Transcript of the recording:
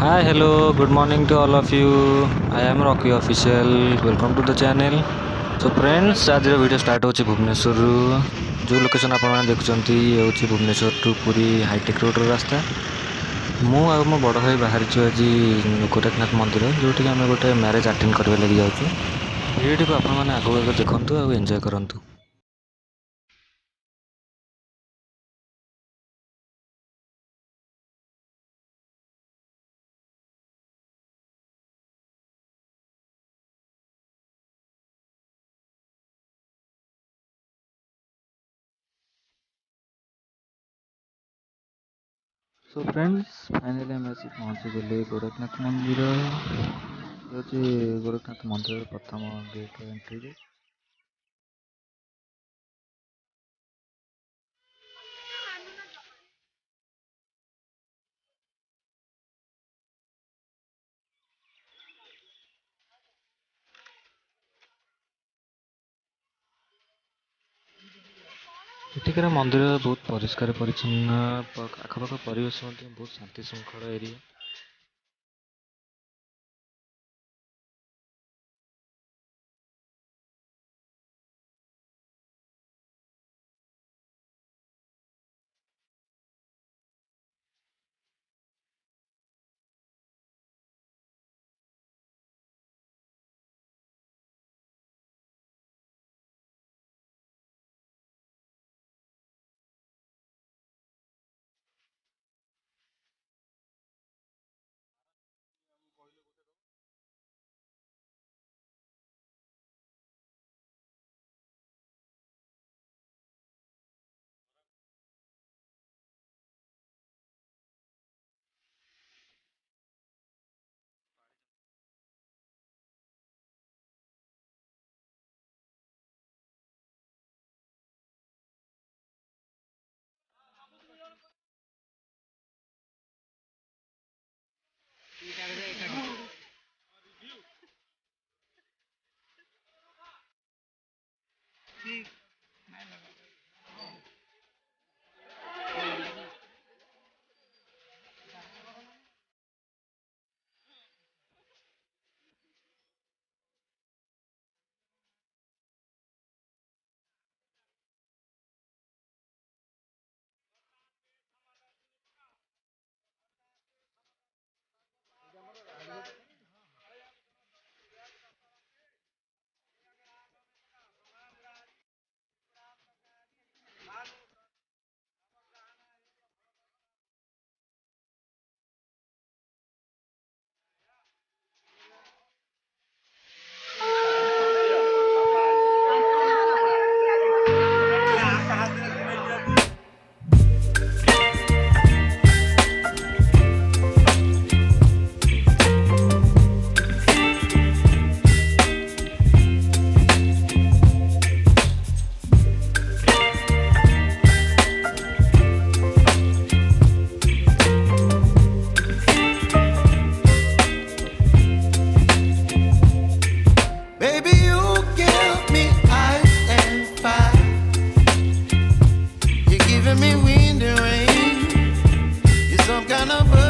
Hi, hello, good morning to all of you. I am Rocky Official. Welcome to the channel. So friends, आज video start होची भुवनेश्वर जो location आपण माने देखुचंती ये होची Bhubaneswar to Puri high tech road रास्ता मु आ मो बड़ भाई बाहर आज गोरखनाथ मंदिर जोटि आम गोटे मैरेज अटेंड करबे लगी जाऊँ वीडियो को आपण माने आगो आगो देखंतु आ एंजॉय करंतु। सो फ्रेंड्स फाइनली आम आसी पहुँची गले गोरखनाथ मंदिर ये गोरखनाथ मंदिर प्रथम गेट एंट्री। ଏଠିକାର ମନ୍ଦିର ବହୁତ ପରିଷ୍କାର ପରିଚ୍ଛନ୍ନ ଆଖପାଖ ପରିବେଶ ମଧ୍ୟ ବହୁତ ଶାନ୍ତି ଶୃଙ୍ଖଳ area. Giving me wind and rain. You're some kind of bird.